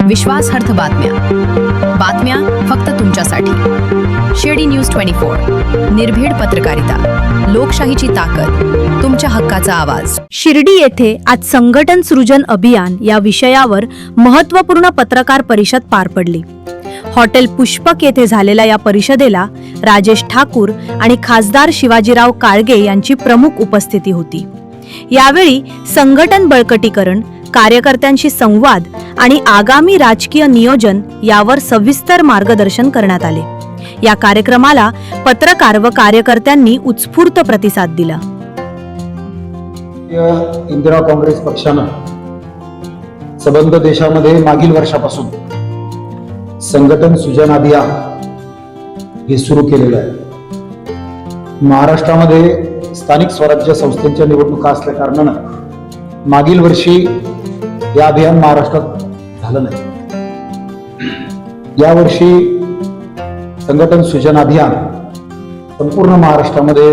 विश्वासार्ह बातम्या फक्त तुमच्यासाठी। शिर्डी न्यूज 24, निर्भीड पत्रकारिता, लोकशाहीची ताकद, तुमच्या हक्काचा आवाज। शिर्डी येथे आज संघटन सृजन अभियान या विषयावर महत्त्वपूर्ण पत्रकार परिषद पार पडली। हॉटेल पुष्पक येथे झालेल्या या परिषदेला राजेश ठाकूर आणि खासदार शिवाजीराव काळगे यांची प्रमुख उपस्थिती होती। यावेळी संघटन बळकटीकरण, कार्यकर्त्यांशी संवाद आणि आगामी राजकीय नियोजन यावर सविस्तर मार्गदर्शन करण्यात आले। या कार्यक्रमाला पत्रकार व कार्यकर्त्यांनी उत्स्फूर्त प्रतिसाद दिला। इंदिरा काँग्रेस पक्षानं संबंध देशामध्ये मागील वर्षापासून संघटन सृजन अभियान हे सुरू केलेलं आहे। महाराष्ट्रामध्ये स्थानिक स्वराज्य संस्थांच्या निवडणुका असल्या कारणानं मागील वर्षी हे अभियान महाराष्ट्रात झालं नाही। यावर्षी संघटन सृजन अभियान संपूर्ण महाराष्ट्रामध्ये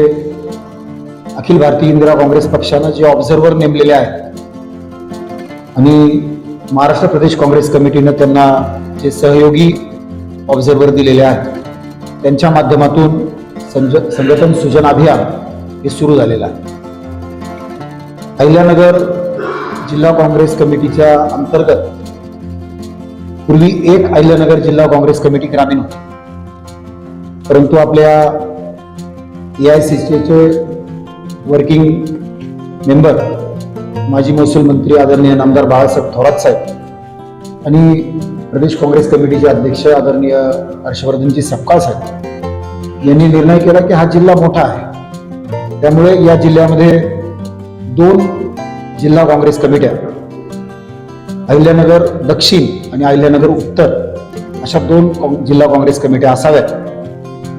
अखिल भारतीय इंदिरा काँग्रेस पक्षानं जे ऑब्झर्व्हर नेमलेले आहेत आणि महाराष्ट्र प्रदेश काँग्रेस कमिटीनं त्यांना जे सहयोगी ऑब्झर्व्हर दिलेले आहेत त्यांच्या माध्यमातून संघटन सृजन अभियान हे सुरू झालेलं आहे। अहिल्यानगर जिल्हा काँग्रेस कमिटीच्या अंतर्गत पूर्वी एक अहिल्यानगर जिल्हा काँग्रेस कमिटी ग्रामीण होती, परंतु आपल्या AICCचे वर्किंग मेंबर माजी महसूल मंत्री आदरणीय नामदार बाळासाहेब थोरात साहेब आणि प्रदेश काँग्रेस कमिटीचे अध्यक्ष आदरणीय हर्षवर्धनजी सपकाळ साहेब यांनी निर्णय केला की हा जिल्हा मोठा आहे, त्यामुळे या जिल्ह्यामध्ये 2 जिल्हा काँग्रेस कमिट्या, अहिल्यानगर दक्षिण आणि अहिल्यानगर उत्तर अशा 2 जिल्हा काँग्रेस कमिट्या असाव्यात।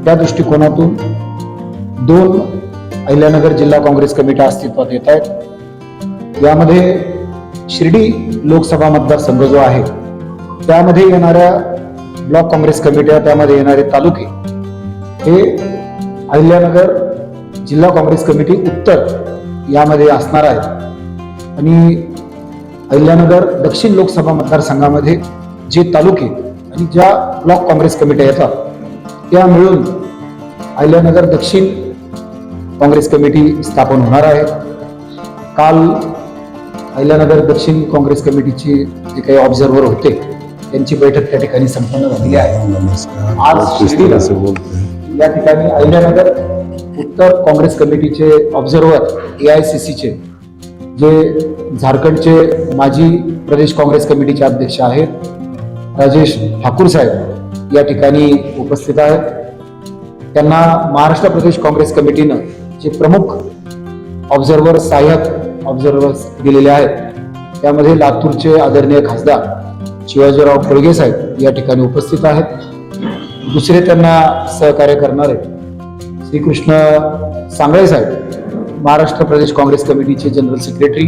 त्या दृष्टिकोनातून 2 अहिल्यानगर जिल्हा काँग्रेस कमिट्या अस्तित्वात येत आहेत। यामध्ये शिर्डी लोकसभा मतदारसंघ जो आहे त्यामध्ये येणाऱ्या ब्लॉक काँग्रेस कमिट्या, त्यामध्ये येणारे तालुके हे अहिल्यानगर जिल्हा काँग्रेस कमिटी उत्तर यामध्ये असणार आहेत आणि अहिल्यानगर दक्षिण लोकसभा मतदारसंघामध्ये जे तालुके आणि ज्या ब्लॉक काँग्रेस कमिट्या येतात त्या मिळून अहिल्यानगर दक्षिण काँग्रेस कमिटी स्थापन होणार आहे। काल अहिल्यानगर दक्षिण काँग्रेस कमिटीची जे काही ऑब्झर्व्हर होते त्यांची बैठक त्या ठिकाणी संपन्न झालेली आहे। आज शिर्डीला या ठिकाणी अहिल्यानगर उत्तर काँग्रेस कमिटीचे ऑब्झर्व्हर AICCचे जे झारखंडचे माजी प्रदेश काँग्रेस कमिटीचे अध्यक्ष आहेत राजेश ठाकूर साहेब या ठिकाणी उपस्थित आहेत। त्यांना महाराष्ट्र प्रदेश काँग्रेस कमिटीनं जे प्रमुख ऑब्झर्व्हर, सहाय्यक ऑब्झर्व्हर्स दिलेले आहेत त्यामध्ये लातूरचे आदरणीय खासदार शिवाजीराव काळगे साहेब या ठिकाणी उपस्थित आहेत। दुसरे त्यांना सहकार्य करणारे श्रीकृष्ण सांगळे साहेब महाराष्ट्र प्रदेश काँग्रेस कमिटीचे जनरल सेक्रेटरी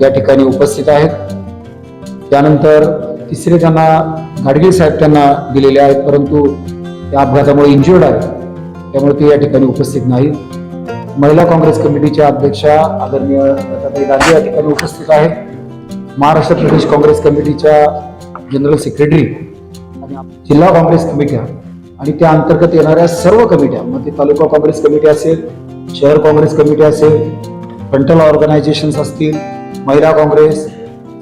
या ठिकाणी उपस्थित आहेत। त्यानंतर तिसरे त्यांना गाडगीळ साहेब त्यांना दिलेले आहेत, परंतु त्या अपघातामुळे इंज्युर्ड आहेत त्यामुळे ते या ठिकाणी उपस्थित नाहीत। महिला काँग्रेस कमिटीच्या अध्यक्षा आदरणीय लताताई गांधी या ठिकाणी उपस्थित आहेत। महाराष्ट्र प्रदेश काँग्रेस कमिटीच्या जनरल सेक्रेटरी आणि जिल्हा काँग्रेस कमिट्या आणि त्या अंतर्गत येणाऱ्या सर्व कमिट्या, मग ते तालुका काँग्रेस कमिटी असेल, शहर काँग्रेस कमिटी असेल, फ्रंटल ऑर्गनायझेशन्स असतील, महिला काँग्रेस,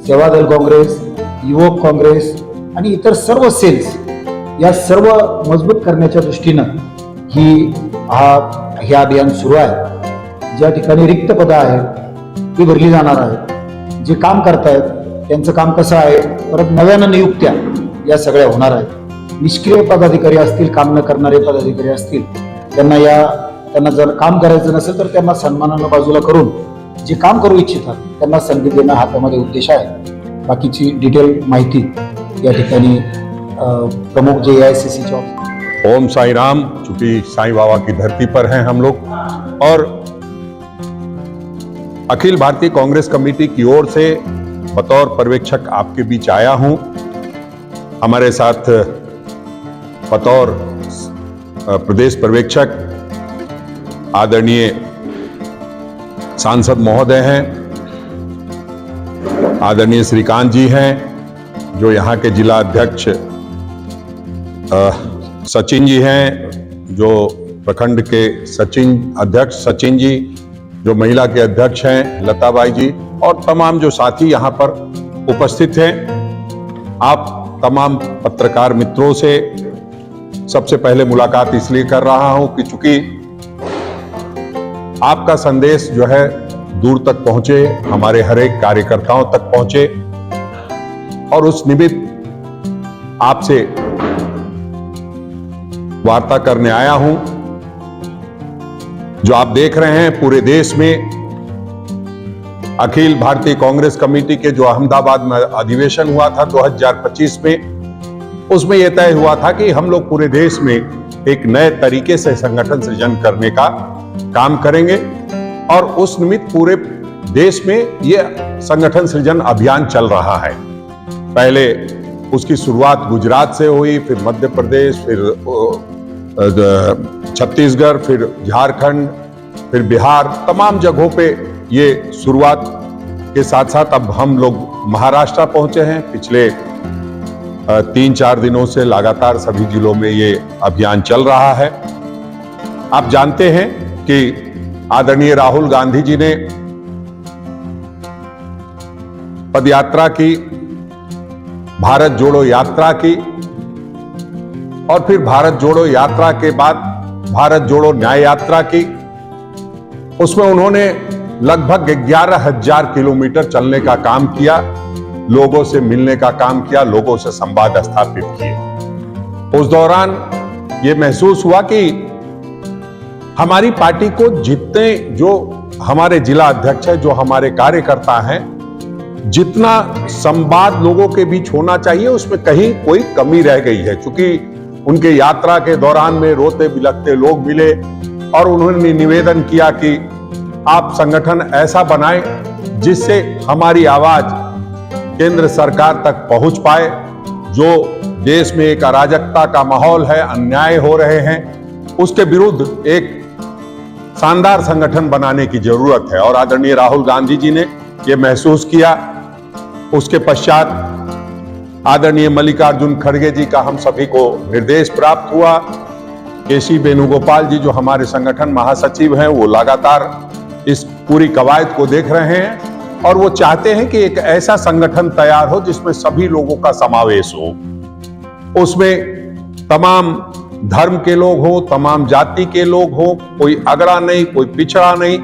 सेवादल काँग्रेस, युवक काँग्रेस आणि इतर सर्व सेल्स या सर्व मजबूत करण्याच्या दृष्टीनं हे अभियान सुरू आहे। ज्या ठिकाणी रिक्त पदं आहेत ती भरली जाणार आहेत, जे काम करतायत त्यांचं काम कसं आहे, परत नव्यानं नियुक्त्या या सगळ्या होणार आहेत। निष्क्रिय पदाधिकारी असतील, काम न करणारे पदाधिकारी असतील, त्यांना जर काम करायचं नसेल तर त्यांना सन्मानानं बाजूला करून जे काम करू इच्छितात त्यांना संधी देणं हा त्यामध्ये उद्देश आहे। बाकीची डिटेल माहिती या ठिकाणी प्रमुख जे AICC ओम साई राम। चूंकि साईं बाबा की धरती पर हैं हम लोग और अखिल भारतीय कांग्रेस कमेटी की ओर से बतौर पर्यवेक्षक आपके बीच आया हूं। हमारे साथ बतौर प्रदेश पर्यवेक्षक आदरणीय सांसद महोदय हैं, आदरणीय श्रीकांत जी हैं, जो यहाँ के जिला अध्यक्ष सचिन जी हैं, जो प्रखंड के सचिन अध्यक्ष सचिन जी, जो महिला के अध्यक्ष हैं लताबाई जी, और तमाम जो साथी यहाँ पर उपस्थित हैं, आप तमाम पत्रकार मित्रों से सबसे पहले मुलाकात इसलिए कर रहा हूं कि चूंकि आपका संदेश जो है दूर तक पहुंचे, हमारे हर एक कार्यकर्ताओं तक पहुंचे, और उस निमित्त आपसे वार्ता करने आया हूं। जो आप देख रहे हैं पूरे देश में अखिल भारतीय कांग्रेस कमेटी के जो अहमदाबाद में अधिवेशन हुआ था 2025 में, उसमें यह तय हुआ था कि हम लोग पूरे देश में एक नए तरीके से संगठन सृजन करने का काम करेंगे, और उस निमित्त पूरे देश में यह संगठन सृजन अभियान चल रहा है। पहले उसकी शुरुआत गुजरात से हुई, फिर मध्य प्रदेश, फिर छत्तीसगढ़, फिर झारखंड, फिर बिहार, तमाम जगहों पे ये शुरुआत के साथ साथ अब हम लोग महाराष्ट्र पहुंचे हैं। पिछले 3-4 दिनों से लगातार सभी जिलों में ये अभियान चल रहा है। आप जानते हैं कि आदरणीय राहुल गांधी जी ने पदयात्रा की, भारत जोड़ो यात्रा की, और फिर भारत जोड़ो यात्रा के बाद भारत जोड़ो न्याय यात्रा की। उसमें उन्होंने लगभग 11,000 किलोमीटर चलने का काम किया, लोगों से मिलने का काम किया, लोगों से संवाद स्थापित किए। उस दौरान यह महसूस हुआ कि हमारी पार्टी को जितने जो हमारे जिला अध्यक्ष हैं, जो हमारे कार्यकर्ता हैं, जितना संवाद लोगों के बीच होना चाहिए उसमें कहीं कोई कमी रह गई है। क्योंकि उनके यात्रा के दौरान में रोते बिलखते लोग मिले और उन्होंने निवेदन किया कि आप संगठन ऐसा बनाएं जिससे हमारी आवाज केंद्र सरकार तक पहुंच पाए। जो देश में एक अराजकता का माहौल है, अन्याय हो रहे हैं, उसके विरुद्ध एक शानदार संगठन बनाने की जरूरत है। और आदरणीय राहुल गांधी जी ने यह महसूस किया। उसके पश्चात आदरणीय मल्लिकार्जुन खड़गे जी का हम सभी को निर्देश प्राप्त हुआ। केसी वेणुगोपाल जी जो हमारे संगठन महासचिव हैं, वो लगातार इस पूरी कवायद को देख रहे हैं और वो चाहते हैं कि एक ऐसा संगठन तैयार हो जिसमें सभी लोगों का समावेश हो। उसमें तमाम धर्म के लोग हो, तमाम जाति के लोग हो, कोई अगड़ा नहीं, कोई पिछड़ा नहीं,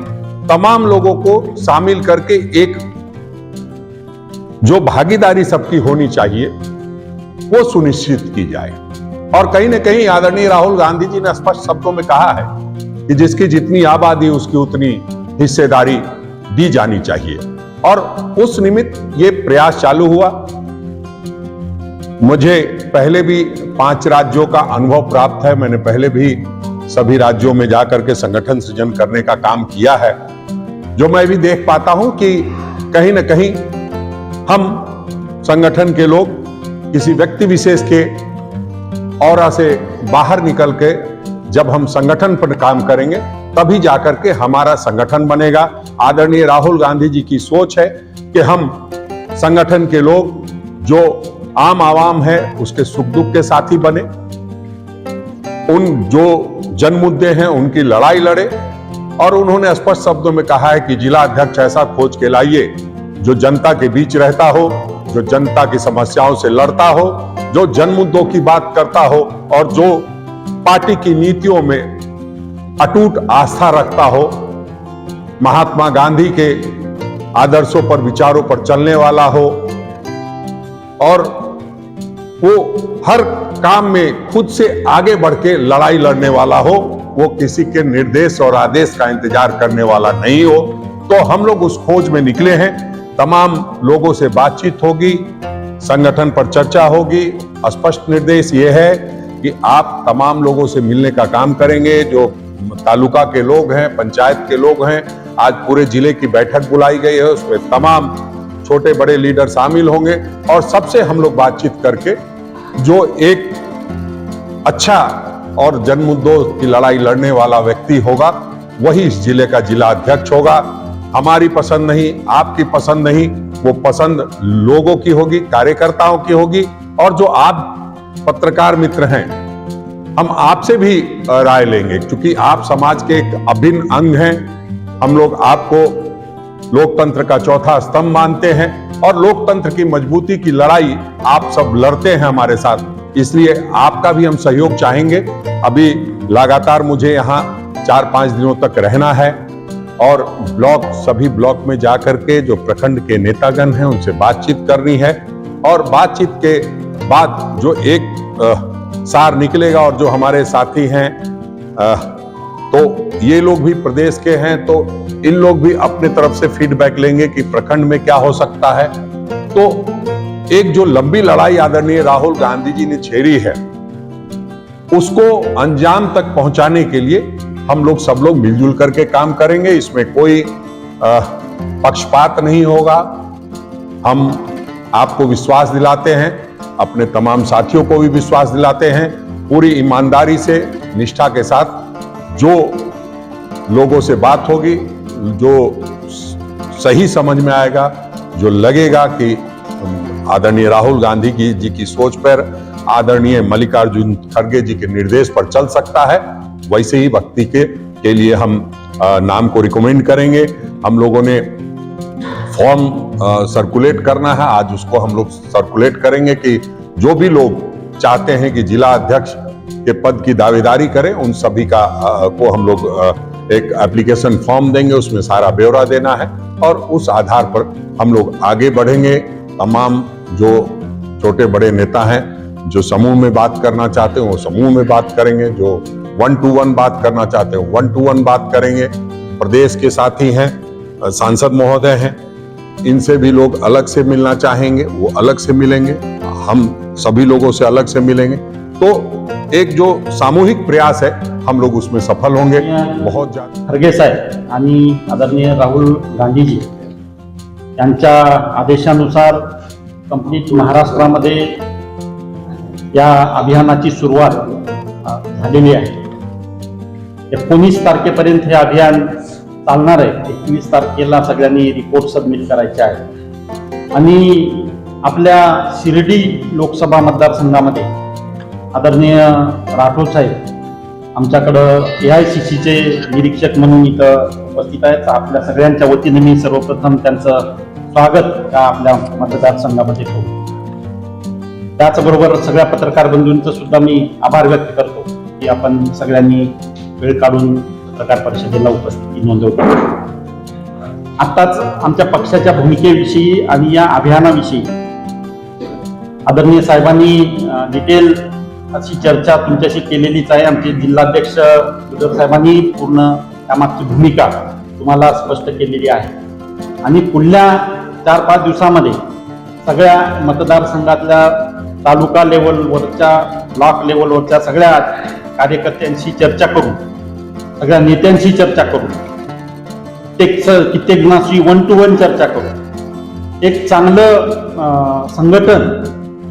तमाम लोगों को शामिल करके एक जो भागीदारी सबकी होनी चाहिए वो सुनिश्चित की जाए। और कहीं न कहीं आदरणीय राहुल गांधी जी ने स्पष्ट शब्दों में कहा है कि जिसकी जितनी आबादी उसकी उतनी हिस्सेदारी दी जानी चाहिए, और उस निमित्त ये प्रयास चालू हुआ। मुझे पहले भी 5 राज्यों का अनुभव प्राप्त है। मैंने पहले भी सभी राज्यों में जाकर के संगठन सृजन करने का काम किया है। जो मैं भी देख पाता हूं कि कहीं न कहीं हम संगठन के लोग किसी व्यक्ति विशेष के औरा से बाहर निकल के जब हम संगठन पर काम करेंगे तभी जाकर के हमारा संगठन बनेगा। आदरणीय राहुल गांधी जी की सोच है कि हम संगठन के लोग जो आम आवाम है उसके सुख दुख के साथी बने, उन जो जन मुद्दे हैं उनकी लड़ाई लड़े। और उन्होंने स्पष्ट शब्दों में कहा है कि जिला अध्यक्ष ऐसा खोज के लाइए जो जनता के बीच रहता हो, जो जनता की समस्याओं से लड़ता हो, जो जन मुद्दों की बात करता हो और जो पार्टी की नीतियों में अटूट आस्था रखता हो, महात्मा गांधी के आदर्शों पर, विचारों पर चलने वाला हो, और वो हर काम में खुद से आगे बढ़ के लड़ाई लड़ने वाला हो, वो किसी के निर्देश और आदेश का इंतजार करने वाला नहीं हो। तो हम लोग उस खोज में निकले हैं। तमाम लोगों से बातचीत होगी, संगठन पर चर्चा होगी। स्पष्ट निर्देश ये है कि आप तमाम लोगों से मिलने का काम करेंगे। जो तालुका के लोग हैं, पंचायत के लोग हैं, आज पूरे जिले की बैठक बुलाई गई है, उसमें तमाम छोटे बड़े लीडर शामिल होंगे और सबसे हम लोग बातचीत करके जो एक अच्छा और जन मुद्दों की लड़ाई लड़ने वाला व्यक्ति होगा वही इस जिले का जिला अध्यक्ष होगा। हमारी पसंद नहीं, आपकी पसंद नहीं, वो पसंद लोगों की होगी, कार्यकर्ताओं की होगी, और जो आप पत्रकार मित्र हैं, हम आपसे भी राय लेंगे, क्योंकि आप समाज के एक अभिन्न अंग हैं। हम लोग आपको लोकतंत्र का चौथा स्तंभ मानते हैं, और लोकतंत्र की मजबूती की लड़ाई आप सब लड़ते हैं हमारे साथ, इसलिए आपका भी हम सहयोग चाहेंगे। अभी लगातार मुझे यहाँ 4-5 दिनों तक रहना है, और सभी ब्लॉक में जाकर के जो प्रखंड के नेतागण हैं उनसे बातचीत करनी है, और बातचीत के बाद जो एक सार निकलेगा, और जो हमारे साथी हैं तो ये लोग भी प्रदेश के हैं, तो इन लोग भी अपने तरफ से फीडबैक लेंगे कि प्रखंड में क्या हो सकता है। तो एक जो लंबी लड़ाई आदरणीय राहुल गांधी जी ने छेड़ी है, उसको अंजाम तक पहुंचाने के लिए हम लोग सब लोग मिलजुल करके काम करेंगे। इसमें कोई पक्षपात नहीं होगा। हम आपको विश्वास दिलाते हैं, अपने तमाम साथियों को भी विश्वास दिलाते हैं, पूरी ईमानदारी से, निष्ठा के साथ जो लोगों से बात होगी, जो सही समझ में आएगा, जो लगेगा कि आदरणीय राहुल गांधी जी की सोच पर, आदरणीय मल्लिकार्जुन खड़गे जी के निर्देश पर चल सकता है, वैसे ही व्यक्ति के लिए हम नाम को रिकमेंड करेंगे। हम लोगों ने फॉर्म सर्कुलेट करना है, आज उसको हम लोग सर्कुलेट करेंगे कि जो भी लोग चाहते हैं कि जिला अध्यक्ष के पद की दावेदारी करें, उन सभी का को हम लोग एक एप्लीकेशन फॉर्म देंगे, उसमें सारा ब्यौरा देना है, और उस आधार पर हम लोग आगे बढ़ेंगे। तमाम जो छोटे बड़े नेता हैं, जो समूह में बात करना चाहते हैं वो समूह में बात करेंगे, जो 1-to-1 बात करना चाहते हैं 1-to-1 बात करेंगे। प्रदेश के साथी हैं, सांसद महोदय हैं, इनसे भी लोग अलग से मिलना चाहेंगे, वो अलग से मिलेंगे, हम सभी लोगों से अलग से मिलेंगे। तो एक जो सामूहिक प्रयास है, हम लोग उसमें सफल होंगे। बहुत ज्यादा खरगे साहेब आणि आदरणीय राहुल गांधीजी यांच्या आदेशानुसार कंप्लीट महाराष्ट्रामध्ये या अभियानाची सुरुवात झालेली आहे। 19 तारखेपर्यंत हे अभियान चालणार आहे। 21 तारखेला सगळ्यांनी रिपोर्ट सबमिट करायचे आहे, आणि आपल्या शिर्डी लोकसभा मतदारसंघामध्ये आदरणीय राठोड साहेब आमच्याकडं AICCचे निरीक्षक म्हणून इथं उपस्थित आहेत। आपल्या सगळ्यांच्या वतीने मी सर्वप्रथम त्यांचं स्वागत या आपल्या मतदारसंघामध्ये करू। त्याचबरोबर सगळ्या पत्रकार बंधूंचं सुद्धा मी आभार व्यक्त करतो की आपण सगळ्यांनी वेळ काढून पत्रकार परिषदेला उपस्थिती नोंदवली। आताच आमच्या पक्षाच्या भूमिकेविषयी आणि या अभियानाविषयी आदरणीय साहेबांनी डिटेल अशी चर्चा तुमच्याशी केलेलीच आहे। आमचे जिल्हाध्यक्ष गुजर साहेबांनी पूर्ण त्यामागची भूमिका तुम्हाला स्पष्ट केलेली आहे, आणि पुढल्या 4-5 दिवसामध्ये सगळ्या मतदारसंघातल्या तालुका लेवलवरच्या, ब्लॉक लेवलवरच्या सगळ्या कार्यकर्त्यांशी चर्चा करून, सगळ्या नेत्यांशी चर्चा करून, कित्येक जणांशी 1-to-1 चर्चा करून एक चांगलं संघटन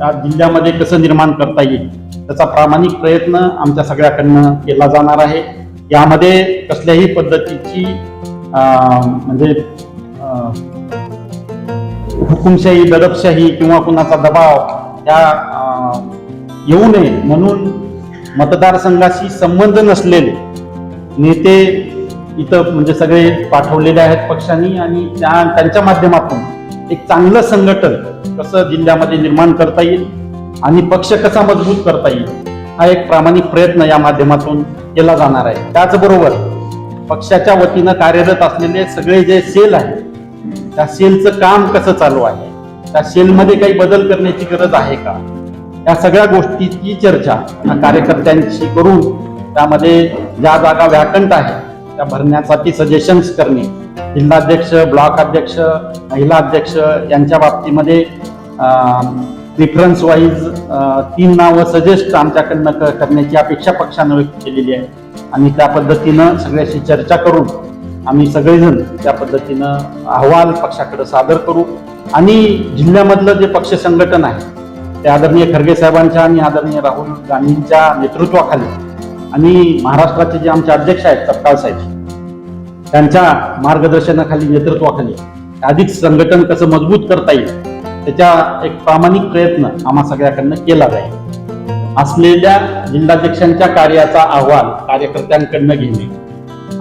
या जिल्ह्यामध्ये कसं निर्माण करता येईल त्याचा प्रामाणिक प्रयत्न आमच्या सगळ्याकडनं केला जाणार आहे। यामध्ये कसल्याही पद्धतीची म्हणजे हुकुमशाही, दडपशाही किंवा कुणाचा दबाव या येऊ नये म्हणून मतदारसंघाशी संबंध नसलेले नेते इथं म्हणजे सगळे पाठवलेले आहेत पक्षांनी, आणि त्यांच्या माध्यमातून एक चांगलं संघटन कसं जिल्ह्यामध्ये निर्माण करता येईल आणि पक्ष कसा मजबूत करता येईल हा एक प्रामाणिक प्रयत्न या माध्यमातून केला जाणार आहे। त्याचबरोबर पक्षाच्या वतीनं कार्यरत असलेले सगळे जे सेल आहे, त्या सेलचं काम कसं चालू आहे, त्या सेलमध्ये काही बदल करण्याची गरज आहे का, या सगळ्या गोष्टीची चर्चा कार्यकर्त्यांशी करून त्यामध्ये ज्या जागा व्याकंट आहे त्या भरण्यासाठी सजेशन्स करणे, जिल्हाध्यक्ष, ब्लॉक अध्यक्ष, महिला अध्यक्ष यांच्या बाबतीमध्ये प्रिफरन्स वाईज 3 नावं सजेस्ट आमच्याकडनं करण्याची अपेक्षा पक्षानं व्यक्त केलेली आहे, आणि त्या पद्धतीनं सगळ्याशी चर्चा करून आम्ही सगळेजण त्या पद्धतीनं अहवाल पक्षाकडे सादर करू, आणि जिल्ह्यामधलं जे पक्ष संघटन आहे ते आदरणीय खरगे साहेबांच्या आणि आदरणीय राहुल गांधींच्या नेतृत्वाखाली, आणि महाराष्ट्राचे जे आमचे अध्यक्ष आहेत तत्काळ साहेब त्यांच्या मार्गदर्शनाखाली, नेतृत्वाखाली अधिक संघटन कसं मजबूत करता येईल त्याच्या एक प्रामाणिक प्रयत्न आम्हा सगळ्याकडनं केला जाईल. असलेल्या जिल्हाध्यक्षांच्या कार्याचा अहवाल कार्यकर्त्यांकडनं घेणे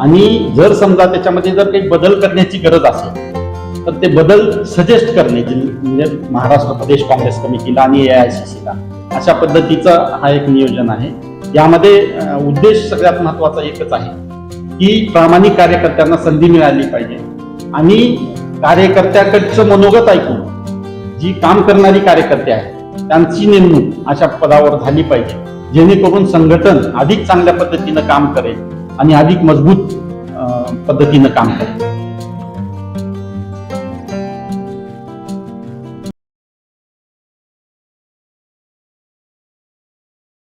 आणि जर समजा त्याच्यामध्ये जर काही बदल करण्याची गरज असेल तर ते बदल सजेस्ट करणे म्हणजे महाराष्ट्र प्रदेश काँग्रेस कमिटीला आणि AICC ला, अशा पद्धतीचं हा एक नियोजन आहे. यामध्ये उद्देश सगळ्यात महत्वाचा एकच आहे की प्रामाणिक कार्यकर्त्यांना संधी मिळाली पाहिजे आणि कार्यकर्त्याकडचं मनोगत ऐकून जी काम करणारी कार्यकर्ते आहेत त्यांची नेमणूक अशा पदावर झाली पाहिजे, जेणेकरून संघटन अधिक चांगल्या पद्धतीनं काम करेल आणि अधिक मजबूत पद्धतीनं काम करेल.